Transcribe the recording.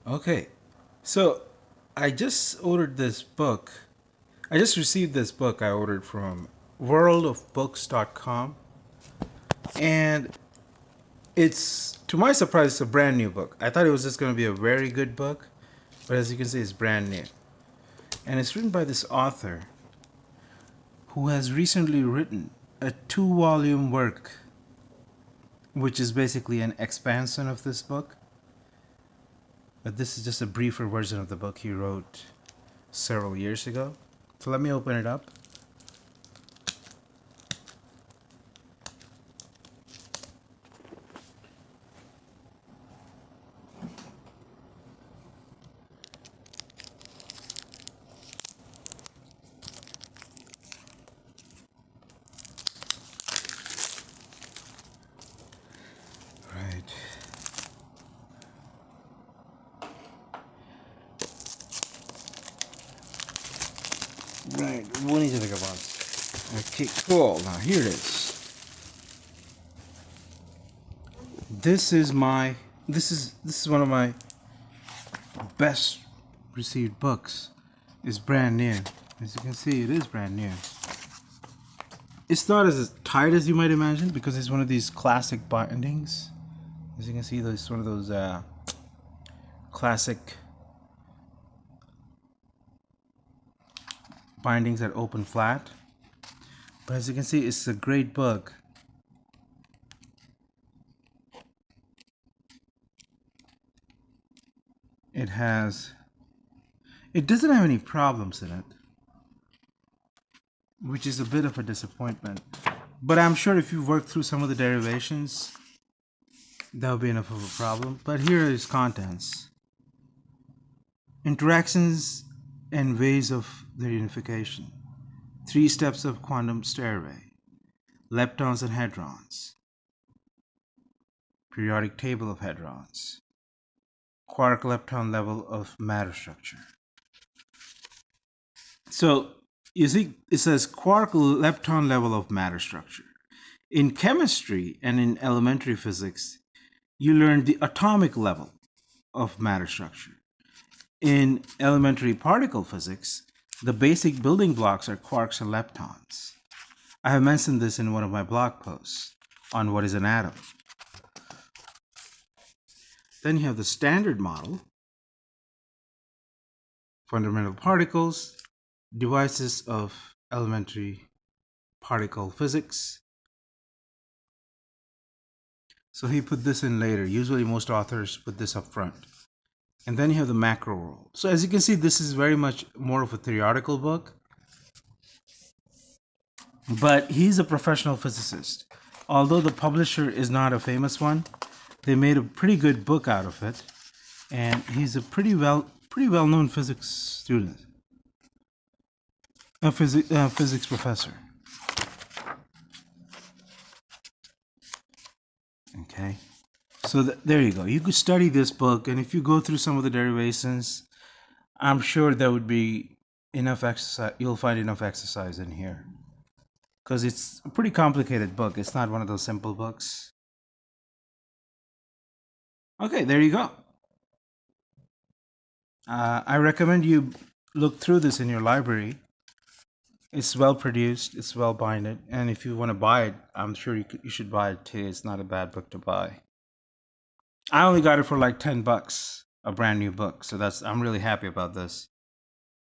Okay, so I just ordered this book. I just received this book I ordered from worldofbooks.com. And it's, to my surprise, it's a brand new book. I thought it was just going to be a very good book, but as you can see, it's brand new. And it's written by this author who has recently written a 2 volume work, which is basically an expansion of this book. But this is just a briefer version of the book he wrote several years ago. So let me open it up. Right. Right. What need to think about? Okay, cool. Now here it is. This is one of my best received books. It's brand new. As you can see, it is brand new. It's not as tight as you might imagine because it's one of these classic bindings. As you can see, it's one of those classic bindings that open flat. But as you can see, it's a great book. It doesn't have any problems in it, which is a bit of a disappointment. But I'm sure if you work through some of the derivations, that will be enough of a problem. But here is contents. Interactions and ways of their unification. 3 steps of quantum stairway. Leptons and hadrons. Periodic table of hadrons. Quark lepton level of matter structure. So you see, it says quark lepton level of matter structure. In chemistry and in elementary physics, you learn the atomic level of matter structure. In elementary particle physics, the basic building blocks are quarks and leptons. I have mentioned this in one of my blog posts on what is an atom. Then you have the standard model, fundamental particles, devices of elementary particle physics. So he put this in later. Usually most authors put this up front. And then you have the macro role. So as you can see, this is very much more of a theoretical book. But he's a professional physicist. Although the publisher is not a famous one, they made a pretty good book out of it. And he's a pretty well-known physics student. A physics professor. Okay. So there you go. You could study this book, and if you go through some of the derivations, I'm sure there would be enough exercise. You'll find enough exercise in here. Because it's a pretty complicated book. It's not one of those simple books. Okay, there you go. I recommend you look through this in your library. It's well produced, it's well binded, and if you want to buy it, I'm sure you should buy it too. It's not a bad book to buy. I only got it for like $10, a brand new book, so I'm really happy about this.